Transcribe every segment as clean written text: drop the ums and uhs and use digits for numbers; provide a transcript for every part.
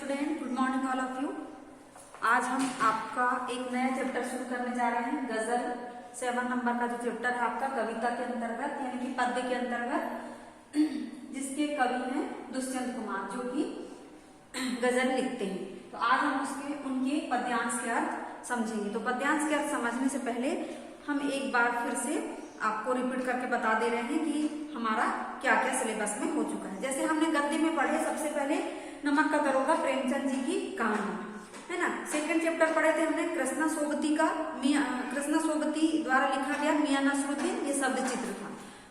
Student, good morning all of you. आज हम आपका एक नया चैप्टर शुरू करने जा रहे हैं। गजल 7 नंबर का जो चैप्टर है आपका कविता के अंतर्गत यानी कि पद्य के अंतर्गत, जिसके कवि हैं दुष्यंत कुमार, जो कि गजल लिखते हैं। तो आज हम उनके पद्यांश के अर्थ समझेंगे। तो पद्यांश के अर्थ समझने से पहले हम एक बार फिर से आपको रिपीट करके बता दे रहे हैं कि हमारा क्या क्या सिलेबस में हो चुका है। जैसे हमने गद्य में पढ़े, सबसे पहले नमक का दरोगा प्रेमचंद जी की कहानी, है ना। सेकंड चैप्टर पढ़े थे हमने कृष्णा सोबती द्वारा लिखा गया मियां नसरुद्दीन, ये शब्द चित्र था।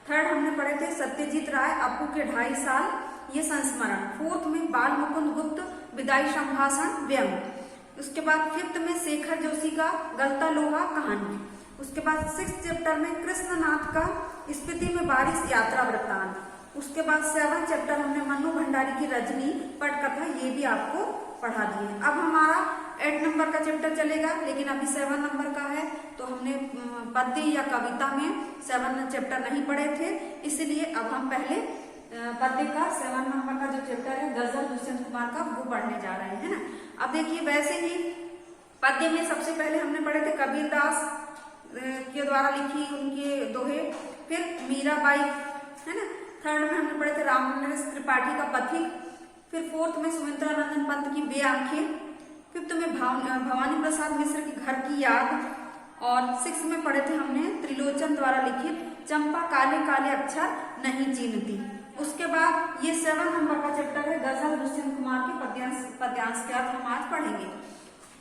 थर्ड हमने पढ़े थे सत्यजीत राय अपू के 2.5 साल, ये संस्मरण। फोर्थ में बाल मुकुंद गुप्त विदाई संभाषण व्यंग। उसके बाद फिफ्थ में शेखर जोशी का गलता लोहा कहानी। उसके बाद 6th चैप्टर में कृष्णनाथ का स्पीति में बारिश यात्रा वृत्तांत। उसके बाद 7th चैप्टर हमने मन्नू भंडारी की रजनी पटकथा, ये भी आपको पढ़ा दिए। अब हमारा 8 नंबर का चैप्टर चलेगा, लेकिन अभी 7 नंबर का है, तो हमने पद्य या कविता में 7 चैप्टर नहीं पढ़े थे, इसलिए अब हम पहले पद्य का 7 नंबर का जो चैप्टर है गजल दुष्यंत कुमार का, वो पढ़ने जा रहे हैं ना। अब देखिए, वैसे ही पद्य में सबसे पहले हमने पढ़े थे कबीर दास के द्वारा लिखी उनके दोहे, फिर मीराबाई, है ना। थर्ड में हमने पढ़े थे रामनरेश त्रिपाठी का पथिक, फिर फोर्थ में सुमित्रा नंदन पंत की बे आंखें, फिफ्थ में भवानी प्रसाद मिश्र की घर की याद, और 6th में पढ़े थे हमने त्रिलोचन द्वारा लिखित चंपा काले काले अक्षर नहीं चीनती। उसके बाद ये 7 नंबर का चैप्टर है गजल दुष्यंत कुमार के पद्यांश के अर्थ हम आज पढ़ेंगे।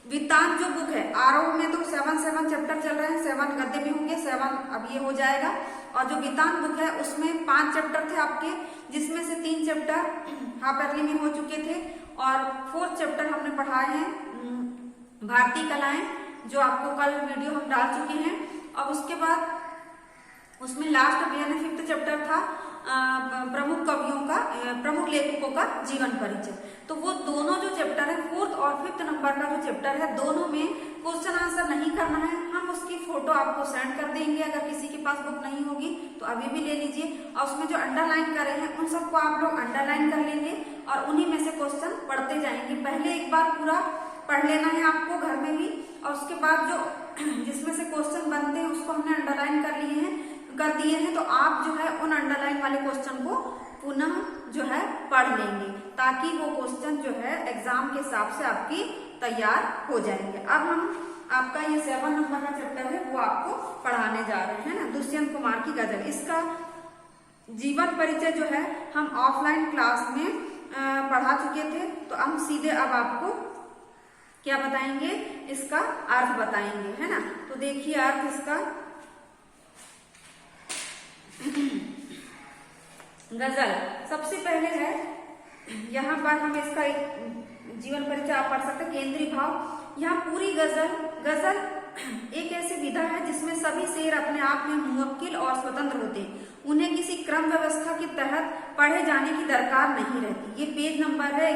वृत्तांत जो बुक है, आरोह में तो 7 चैप्टर चल रहे हैं, 7 गद्य में होंगे, 7 अब ये हो जाएगा। और जो वृत्तांत बुक है उसमें 5 चैप्टर थे आपके, जिसमें से 3 चैप्टर हाफ अर्ली में हो चुके थे, और 4th चैप्टर हमने पढ़ाए हैं भारतीय कलाएं, जो आपको कल वीडियो हम डाल चुके हैं। और उसके बाद उसमें लास्ट यानी 5th चैप्टर था प्रमुख लेखकों का जीवन परिचय। तो वो दोनों जो चैप्टर है 4th और 5th नंबर का जो चैप्टर है, दोनों में क्वेश्चन आंसर नहीं करना है, हम उसकी फोटो आपको सेंड कर देंगे। अगर किसी के पास बुक नहीं होगी तो अभी भी ले लीजिए, और उसमें जो अंडरलाइन करे हैं उन सबको आप लोग अंडरलाइन कर लेंगे, और उन्हीं में से क्वेश्चन पढ़ते जाएंगे। पहले एक बार पूरा पढ़ लेना है आपको घर में भी, और उसके बाद जो जिसमें से क्वेश्चन बनते हैं उसको हमने अंडरलाइन कर दिए हैं, तो आप जो है उन अंडरलाइन वाले क्वेश्चन को पुनः जो है पढ़ लेंगे, ताकि वो क्वेश्चन जो है एग्जाम के हिसाब से आपकी तैयार हो जाएंगे। अब हम आपका ये 7 नंबर का चैप्टर है वो आपको पढ़ाने जा रहे हैं ना, दुष्यंत कुमार की गजल। इसका जीवन परिचय जो है हम ऑफलाइन क्लास में पढ़ा चुके थे, तो हम सीधे अब आपको क्या बताएंगे, इसका अर्थ बताएंगे, है ना। तो देखिए अर्थ इसका, गजल सबसे पहले है, यहाँ पर हम इसका एक जीवन परिचय आप पढ़ सकते हैं। केंद्रीय भाव, यहाँ पूरी गजल एक ऐसी विधा है जिसमें सभी शेर अपने आप में मुवक्किल और स्वतंत्र होते हैं, उन्हें किसी क्रम व्यवस्था के तहत पढ़े जाने की दरकार नहीं रहती। ये पेज नंबर है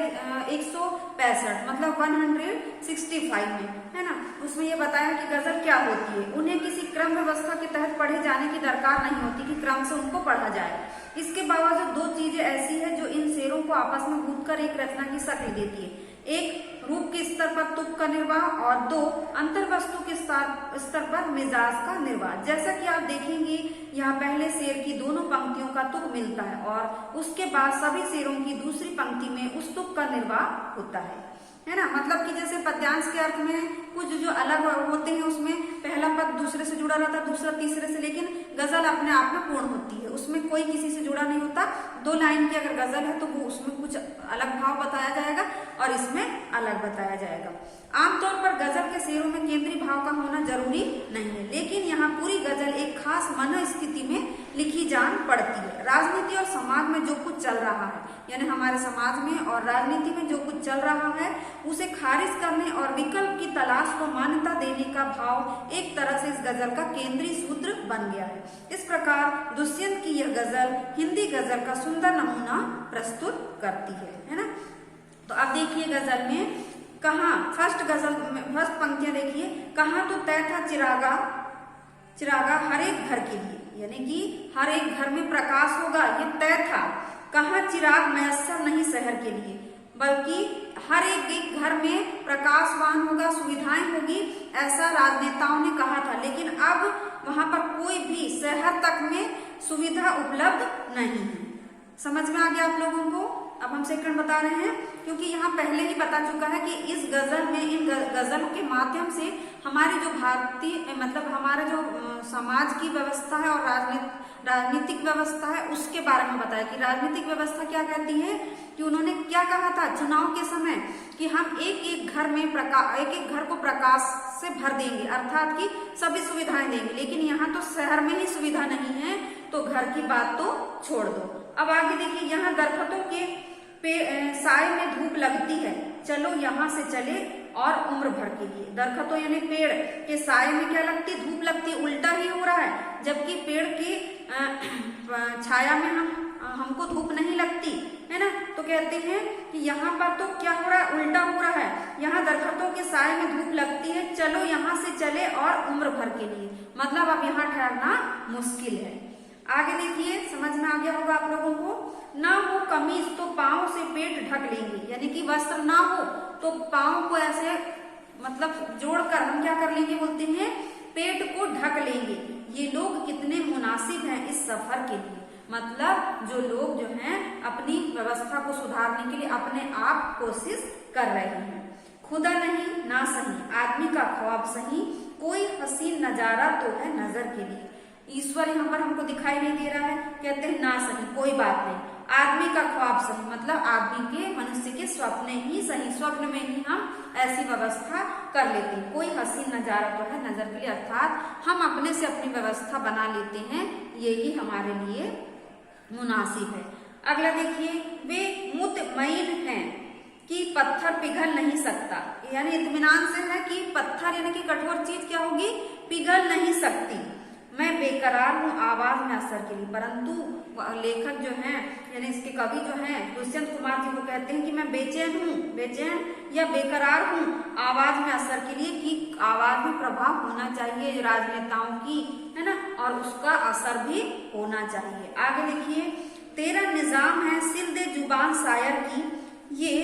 165, मतलब 165 में, है ना। उसमें ये बताया कि गजल क्या होती है, उन्हें किसी क्रम व्यवस्था के तहत पढ़े जाने की दरकार नहीं होती कि क्रम से उनको पढ़ा जाए। इसके बावजूद 2 चीजें ऐसी है जो इन शेरों को आपस में गूंथकर एक रचना की शक्ल देती है। एक रूप के स्तर पर तुक का निर्वाह, और 2 अंतर्वस्तु के स्तर पर मिजाज का निर्वाह। जैसा कि आप देखेंगे यहाँ पहले शेर की दोनों पंक्तियों का तुक मिलता है, और उसके बाद सभी शेरों की दूसरी पंक्ति में उस तुक का निर्वाह होता है ना। मतलब कि जैसे पद्यांश के अर्थ में कुछ जो अलग होते हैं, उसमें पहला पद दूसरे से जुड़ा रहता है, दूसरा तीसरे से, लेकिन गजल अपने आप में पूर्ण होती है, उसमें कोई किसी से जुड़ा नहीं होता। 2 लाइन की अगर गजल है तो वो उसमें कुछ अलग भाव बताया जाएगा और इसमें अलग बताया जाएगा। आमतौर पर गजल के शेरों में केंद्रीय भाव का होना जरूरी नहीं है, लेकिन यहाँ पूरी गजल एक खास मनोस्थिति में लिखी जान पड़ती है। राजनीति और समाज में जो कुछ चल रहा है, यानी हमारे समाज में और राजनीति में जो कुछ चल रहा है, उसे खारिज करने और विकल्प की तलाश को मान्यता देने का भाव एक तरह से इस गजल का केंद्रीय सूत्र बन गया है। इस प्रकार दुष्यंत की यह गजल हिंदी गजल का सुंदर नमूना प्रस्तुत करती है ना। तो अब देखिए गजल में कहाँ, फर्स्ट पंक्तियां देखिए, कहाँ तो तय था चिरागा हर एक घर के लिए, यानी कि हर एक घर में प्रकाश होगा, ये तय था। कहाँ चिराग मैसर नहीं शहर के लिए, बल्कि हर एक घर में प्रकाशवान होगा, सुविधाएं होगी, ऐसा राजनेताओं ने कहा था। लेकिन अब वहां पर कोई भी शहर तक में सुविधा उपलब्ध नहीं है। समझ में आ गया आप लोगों को? अब हम सेकंड बता रहे हैं, क्योंकि यहाँ पहले ही बता चुका है कि इस गजल में, इन गजल के माध्यम से हमारी जो भारतीय मतलब हमारे जो समाज की व्यवस्था है और राजनीतिक व्यवस्था है उसके बारे में बताया कि राजनीतिक व्यवस्था क्या कहती है, कि उन्होंने क्या कहा था चुनाव के समय कि हम एक एक घर में एक एक घर को प्रकाश से भर देंगे, अर्थात कि सभी सुविधाएं देंगे। लेकिन यहाँ तो शहर में ही सुविधा नहीं है, तो घर की बात तो छोड़ दो। अब आगे देखिए, यहाँ दरख्तों के साए में धूप लगती है, चलो यहाँ से चले और उम्र भर के लिए। दरख्तों यानी पेड़ के साए में क्या लगती, धूप लगती है, उल्टा ही हो रहा है। जबकि पेड़ की छाया में हमको धूप नहीं लगती है ना, तो कहते हैं कि यहाँ पर तो क्या हो रहा है, उल्टा हो रहा है। यहाँ दरख्तों के साए में धूप लगती है, चलो यहाँ से चले और उम्र भर के लिए, मतलब अब यहाँ ठहरना मुश्किल है। आगे देखिए, समझ में आ गया होगा आप लोगों को। ना हो कमीज तो पाँव से पेट ढक लेंगे, यानी कि वस्त्र ना हो तो पाँव को ऐसे मतलब जोड़कर हम क्या कर लेंगे, बोलते हैं पेट को ढक लेंगे। ये लोग कितने मुनासिब हैं इस सफर के लिए, मतलब जो लोग जो हैं अपनी व्यवस्था को सुधारने के लिए अपने आप कोशिश कर रहे हैं। खुदा नहीं ना सही आदमी का ख्वाब सही, कोई हसीन नजारा तो है नजर के लिए। ईश्वर यहाँ पर हमको दिखाई नहीं दे रहा है, कहते हैं ना सही कोई बात नहीं, आदमी का ख्वाब सही, मतलब आदमी के मनुष्य के स्वप्न ही सही, स्वप्न में ही हम ऐसी व्यवस्था कर लेते हैं। कोई हसीन नजारा तो है नजर के लिए, अर्थात हम अपने से अपनी व्यवस्था बना लेते हैं, यही हमारे लिए मुनासिब है। अगला देखिए, वे मुतमईन हैं कि पत्थर पिघल नहीं सकता, यानी इत्मीनान से है कि पत्थर यानी कि कठोर चीज क्या होगी, पिघल नहीं सकती। मैं बेकरार हूँ आवाज में असर के लिए, परंतु लेखक जो हैं यानी इसके कवि जो हैं दुष्यंत कुमार जी को कहते हैं कि मैं बेचैन हूँ, बेचैन या बेकरार हूँ आवाज में असर के लिए, कि आवाज में प्रभाव होना चाहिए राजनेताओं की, है ना, और उसका असर भी होना चाहिए। आगे देखिए, तेरा निजाम है सिल दे जुबान शायर की, ये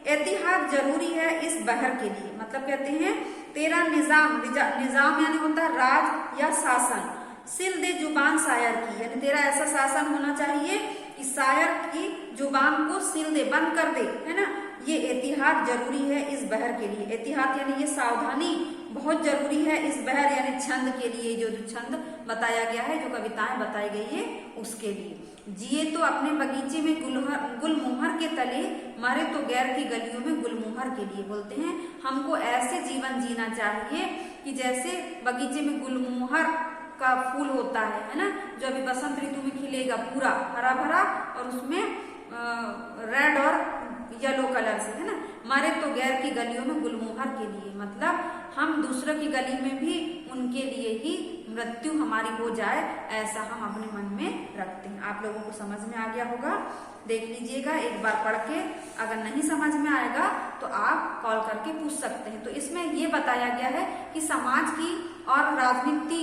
एतिहाद जरूरी है इस बहर के लिए, मतलब कहते हैं तेरा निजाम, निजाम यानी होता है राज या शासन, सिल दे जुबान शायर की, यानी तेरा ऐसा शासन होना चाहिए कि शायर की जुबान को सिल दे, बंद कर दे, है ना। ये एतिहाद जरूरी है इस बहर के लिए, एतिहाद यानी ये सावधानी बहुत जरूरी है इस बहर यानी छंद के लिए, जो छंद बताया गया है, जो कविताएं बताई गई है उसके लिए। जिए तो अपने बगीचे में गुलमोहर के तले, मरे तो गैर की गलियों में गुलमोहर के लिए, बोलते हैं हमको ऐसे जीवन जीना चाहिए कि जैसे बगीचे में गुलमोहर का फूल होता है ना, जो अभी बसंत ऋतु में खिलेगा पूरा हरा भरा और उसमें रेड और येलो कलर से, है ना। मरे तो गैर की गलियों में गुलमोहर के लिए, मतलब हम दूसरों की गली में भी उनके लिए ही मृत्यु हमारी हो जाए, ऐसा हम अपने मन में रखते हैं। आप लोगों को समझ में आ गया होगा, देख लीजिएगा एक बार पढ़ के, अगर नहीं समझ में आएगा तो आप कॉल करके पूछ सकते हैं। तो इसमें ये बताया गया है कि समाज की और राजनीति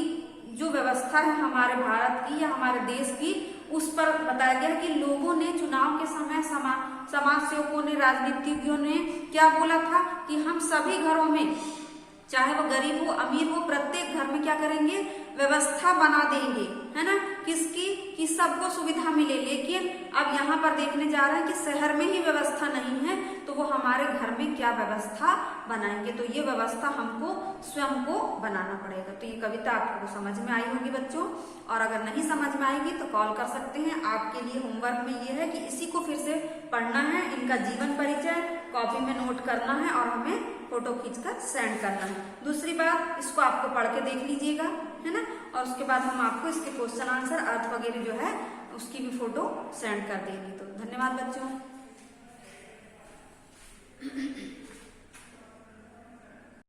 जो व्यवस्था है हमारे भारत की या हमारे देश की, उस पर बताया गया कि लोगों ने चुनाव के समय समाज सेवकों ने, राजनीतिज्ञों ने क्या बोला था कि हम सभी घरों में, चाहे वो गरीब हो अमीर हो, प्रत्येक घर में क्या करेंगे, व्यवस्था बना देंगे, है ना, किसकी, कि सबको सुविधा मिले। लेकिन अब यहाँ पर देखने जा रहे हैं कि शहर में ही व्यवस्था नहीं है, तो वो हमारे घर में क्या व्यवस्था बनाएंगे, तो ये व्यवस्था हमको स्वयं को बनाना पड़ेगा। तो ये कविता आपको समझ में आई होगी बच्चों, और अगर नहीं समझ में आएगी तो कॉल कर सकते हैं। आपके लिए होमवर्क में ये है कि इसी को फिर से पढ़ना है, इनका जीवन परिचय कॉपी में नोट करना है और हमें फोटो खींचकर सेंड करना है। दूसरी बात, इसको आपको पढ़ के देख लीजिएगा, है ना, और उसके बाद हम आपको इसके क्वेश्चन आंसर अर्थ वगैरह जो है उसकी भी फोटो सेंड कर देंगे। तो धन्यवाद बच्चों।